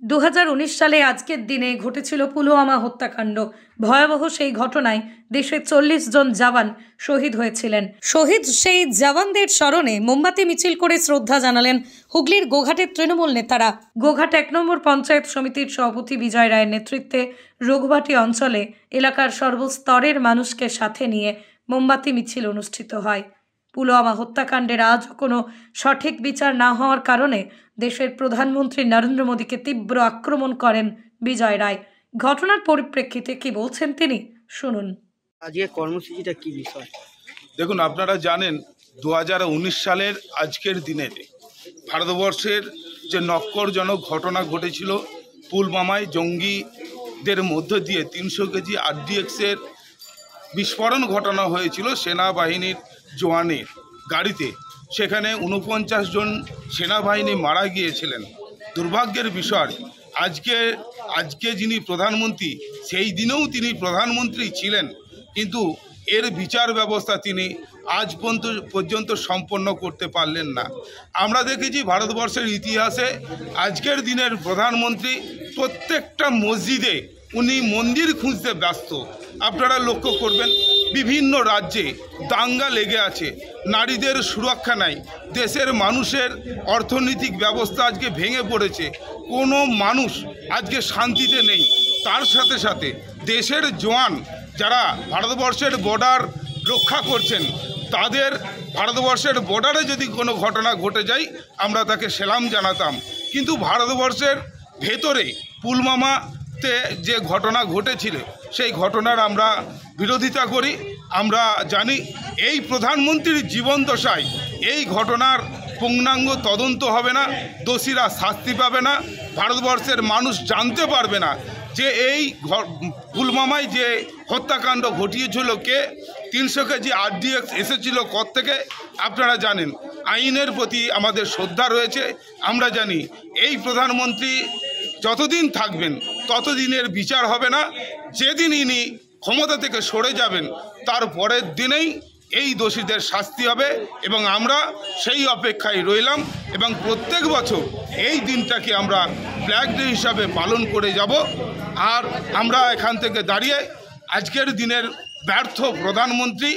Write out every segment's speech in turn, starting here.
2019 সালে আজকের দিনে ঘটেছিল পুলওয়ামা হত্যাকাণ্ড। ভয়াবহ সেই ঘটনায় দেশের 40 জন জওয়ান শহীদ হয়েছিলেন। শহীদ সেই জওয়ানদের স্মরণে মোমবাতি মিছিল করে শ্রদ্ধা জানালেন হুগলির গোঘাটের তৃণমূল নেতারা। গোঘাট 1 নম্বর পঞ্চায়েত সমিতির সভাপতি বিজয় রায়ের নেতৃত্বে রঘুবাটি অঞ্চলে এলাকার সর্বস্তরের মানুষকে সাথে নিয়ে মোমবাতি মিছিল অনুষ্ঠিত হয়। পুলওয়ামা হত্যাকাণ্ডের আজও কোনো সঠিক বিচার না হওয়ার কারণে দেশের প্রধানমন্ত্রী নরেন্দ্র মোদীকে তীব্র আক্রমণ করেন বিজয় রায়। ঘটনার পরিপ্রেক্ষিতে কি বলছেন তিনি, শুনুন। আজকে কর্মসূচিটা কি বিষয়? দেখুন, আপনারা জানেন 2019 সালের আজকের দিনে ভারতবর্ষের যে নক্করজনক ঘটনা ঘটেছিল, পুলওয়ামায় জঙ্গিদের মধ্য দিয়ে 300 কেজি RDXের বিস্ফোরণ ঘটানো হয়েছিল সেনাবাহিনীর জওয়ানের গাড়িতে। সেখানে 49 জন সেনাবাহিনী মারা গিয়েছিলেন। দুর্ভাগ্যের বিষয়, আজকে যিনি প্রধানমন্ত্রী, সেই দিনেও তিনি প্রধানমন্ত্রী ছিলেন, কিন্তু এর বিচার ব্যবস্থা তিনি আজ পর্যন্ত সম্পন্ন করতে পারলেন না। আমরা দেখেছি ভারতবর্ষের ইতিহাসে আজকের দিনের প্রধানমন্ত্রী প্রত্যেকটা মসজিদে উনি মন্দির খুঁজতে ব্যস্ত। আপনারা লক্ষ্য করবেন, বিভিন্ন রাজ্যে দাঙ্গা লেগে আছে, নারীদের সুরক্ষা নাই, দেশের মানুষের অর্থনৈতিক ব্যবস্থা আজকে ভেঙে পড়েছে, কোনো মানুষ আজকে শান্তিতে নেই। তার সাথে সাথে দেশের জওয়ান যারা ভারতবর্ষের বর্ডার রক্ষা করছেন, তাদের ভারতবর্ষের বর্ডারে যদি কোনো ঘটনা ঘটে যায় আমরা তাকে সেলাম জানাতাম, কিন্তু ভারতবর্ষের ভেতরে পুলওয়ামাতে যে ঘটনা ঘটেছিল সেই ঘটনার আমরা বিরোধিতা করি। আমরা জানি এই প্রধানমন্ত্রীর জীবন দশায় এই ঘটনার পূর্ণাঙ্গ তদন্ত হবে না, দোষীরা শাস্তি পাবে না, ভারতবর্ষের মানুষ জানতে পারবে না যে এই পুলওয়ামায় যে হত্যাকাণ্ড ঘটিয়েছিল কে, 300 কেজি RDX এসেছিল কোত্থেকে। আপনারা জানেন আইনের প্রতি আমাদের শ্রদ্ধা রয়েছে। আমরা জানি এই প্রধানমন্ত্রী যতদিন থাকবেন ততদিনের বিচার হবে না। যেদিন ইনি ক্ষমতা থেকে সরে যাবেন তার পরের দিনেই এই দোষীদের শাস্তি হবে, এবং আমরা সেই অপেক্ষায় রইলাম, এবং প্রত্যেক বছর এই দিনটাকে আমরা ব্ল্যাক ডে হিসাবে পালন করে যাব। আর আমরা এখান থেকে দাঁড়িয়ে আজকের দিনের ব্যর্থ প্রধানমন্ত্রী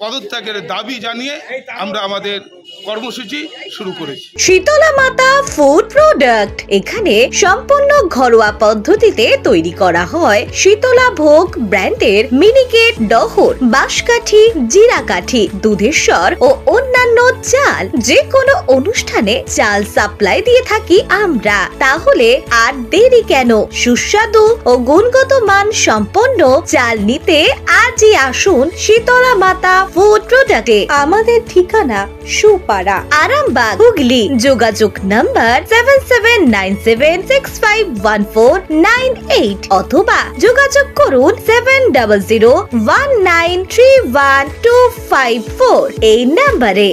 পদত্যাগের দাবি জানিয়ে আমরা আমাদের কর্মসূচি শুরু করেছি। শীতলা মাতা ফুড প্রোডাক্ট, এখানে সম্পূর্ণ ঘরোয়া পদ্ধতিতে তৈরি করা হয় শীতলা ভোগ ব্র্যান্ডের মিনিকেট, ডহর, বাঁশকাঠি, জিরাকাঠি, দুধেশ্বর ও অন্যান্য চাল। যে কোনো অনুষ্ঠানে চাল সাপ্লাই দিয়ে থাকি আমরা, তাহলে আর দেরি কেন? সুস্বাদু ও গুণগত মান সম্পন্ন চাল নিতে আজই আসুন শীতলা মাতা ফুড প্রোডাক্টে। আমাদের ঠিকানা সুপাড়া, আরামবাগ, হুগলি। যোগাযোগ নাম্বার 7797651498 অথবা যোগাযোগ করুন 7001931254 এই নাম্বারে।